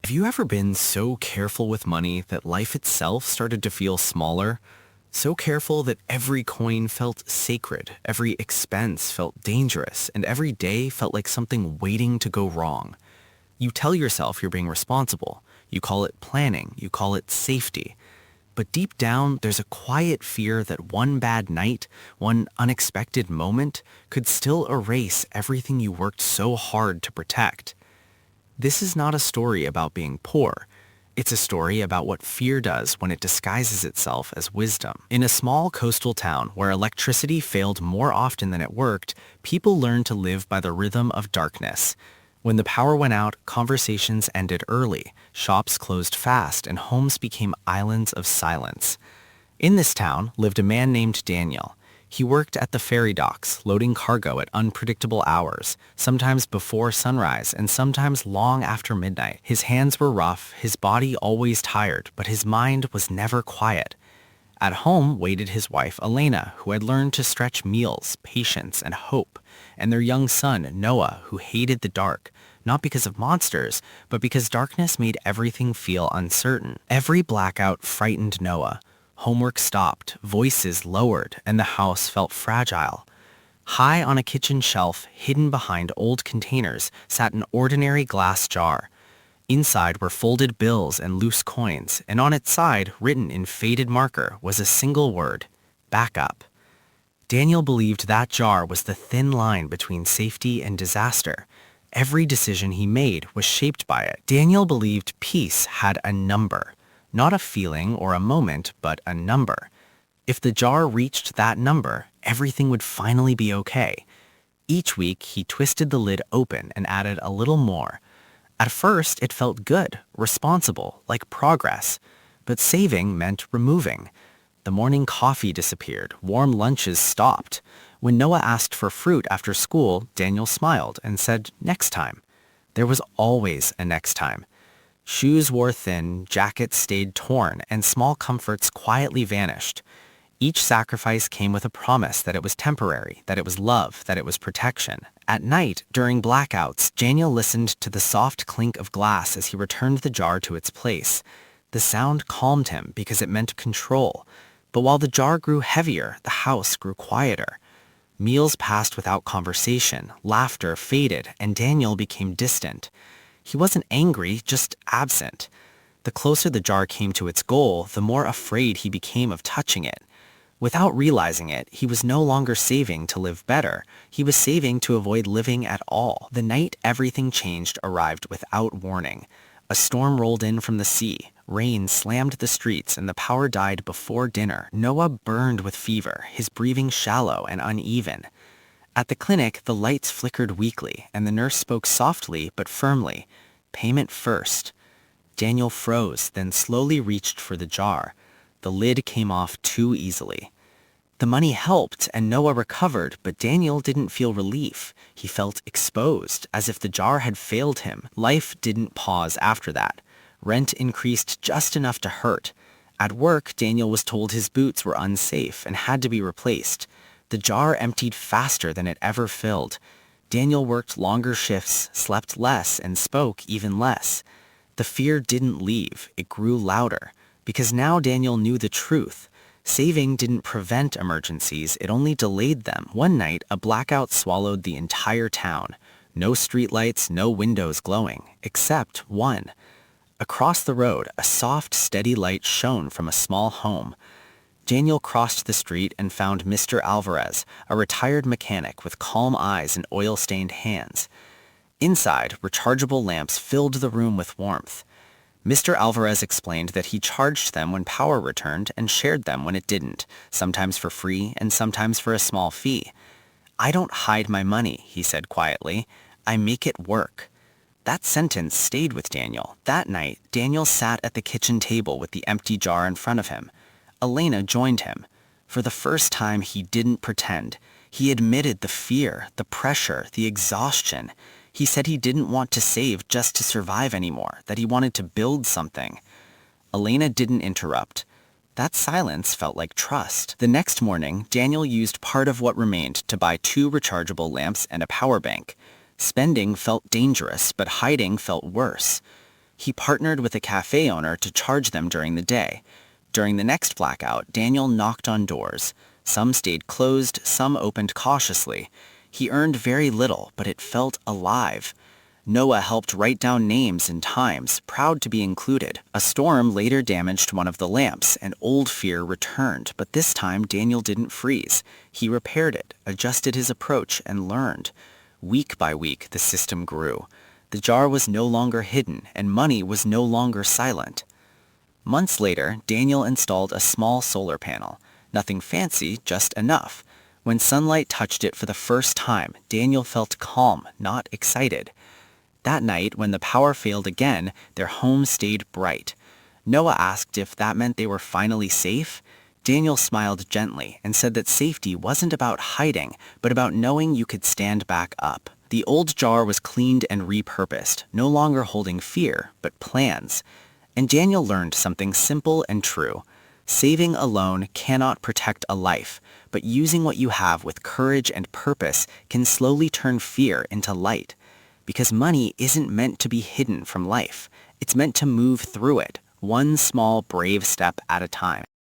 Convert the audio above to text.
Have you ever been so careful with money that life itself started to feel smaller? So careful that every coin felt sacred, every expense felt dangerous, and every day felt like something waiting to go wrong. You tell yourself you're being responsible. You call it planning. You call it safety. But deep down, there's a quiet fear that one bad night, one unexpected moment, could still erase everything you worked so hard to protect. This is not a story about being poor. It's a story about what fear does when it disguises itself as wisdom. In a small coastal town where electricity failed more often than it worked, people learned to live by the rhythm of darkness. When the power went out, conversations ended early, shops closed fast, and homes became islands of silence. In this town lived a man named Daniel. He worked at the ferry docks, loading cargo at unpredictable hours, sometimes before sunrise and sometimes long after midnight. His hands were rough, his body always tired, but his mind was never quiet. At home waited his wife, Elena, who had learned to stretch meals, patience, and hope, and their young son, Noah, who hated the dark, not because of monsters, but because darkness made everything feel uncertain. Every blackout frightened Noah. Homework stopped, voices lowered, and the house felt fragile. High on a kitchen shelf, hidden behind old containers, sat an ordinary glass jar. Inside were folded bills and loose coins, and on its side, written in faded marker, was a single word: backup. Daniel believed that jar was the thin line between safety and disaster. Every decision he made was shaped by it. Daniel believed peace had a number. Not a feeling or a moment, but a number. If the jar reached that number, everything would finally be okay. Each week, he twisted the lid open and added a little more. At first, it felt good, responsible, like progress. But saving meant removing. The morning coffee disappeared. Warm lunches stopped. When Noah asked for fruit after school, Daniel smiled and said, "Next time." There was always a next time. Shoes wore thin, jackets stayed torn, and small comforts quietly vanished. Each sacrifice came with a promise that it was temporary, that it was love, that it was protection. At night, during blackouts, Daniel listened to the soft clink of glass as he returned the jar to its place. The sound calmed him because it meant control. But while the jar grew heavier, the house grew quieter. Meals passed without conversation, laughter faded, and Daniel became distant. He wasn't angry, just absent. The closer the jar came to its goal, the more afraid he became of touching it. Without realizing it, he was no longer saving to live better. He was saving to avoid living at all. The night everything changed arrived without warning. A storm rolled in from the sea. Rain slammed the streets and the power died before dinner. Noah burned with fever, his breathing shallow and uneven. At the clinic, the lights flickered weakly, and the nurse spoke softly but firmly. Payment first. Daniel froze, then slowly reached for the jar. The lid came off too easily. The money helped, and Noah recovered, but Daniel didn't feel relief. He felt exposed, as if the jar had failed him. Life didn't pause after that. Rent increased just enough to hurt. At work, Daniel was told his boots were unsafe and had to be replaced. The jar emptied faster than it ever filled. Daniel worked longer shifts, slept less, and spoke even less. The fear didn't leave, it grew louder, because now Daniel knew the truth. Saving didn't prevent emergencies, it only delayed them. One night, a blackout swallowed the entire town. No streetlights, no windows glowing, except one. Across the road, a soft, steady light shone from a small home. Daniel crossed the street and found Mr. Alvarez, a retired mechanic with calm eyes and oil-stained hands. Inside, rechargeable lamps filled the room with warmth. Mr. Alvarez explained that he charged them when power returned and shared them when it didn't, sometimes for free and sometimes for a small fee. "I don't hide my money," he said quietly. "I make it work." That sentence stayed with Daniel. That night, Daniel sat at the kitchen table with the empty jar in front of him. Elena joined him. For the first time, he didn't pretend. He admitted the fear, the pressure, the exhaustion. He said he didn't want to save just to survive anymore, that he wanted to build something. Elena didn't interrupt. That silence felt like trust. The next morning, Daniel used part of what remained to buy 2 rechargeable lamps and a power bank. Spending felt dangerous, but hiding felt worse. He partnered with a cafe owner to charge them during the day. During the next blackout, Daniel knocked on doors. Some stayed closed, some opened cautiously. He earned very little, but it felt alive. Noah helped write down names and times, proud to be included. A storm later damaged one of the lamps, and old fear returned, but this time Daniel didn't freeze. He repaired it, adjusted his approach, and learned. Week by week, the system grew. The jar was no longer hidden, and money was no longer silent. Months later, Daniel installed a small solar panel. Nothing fancy, just enough. When sunlight touched it for the first time, Daniel felt calm, not excited. That night, when the power failed again, their home stayed bright. Noah asked if that meant they were finally safe. Daniel smiled gently and said that safety wasn't about hiding, but about knowing you could stand back up. The old jar was cleaned and repurposed, no longer holding fear, but plans. And Daniel learned something simple and true. Saving alone cannot protect a life, but using what you have with courage and purpose can slowly turn fear into light. Because money isn't meant to be hidden from life. It's meant to move through it, one small brave step at a time.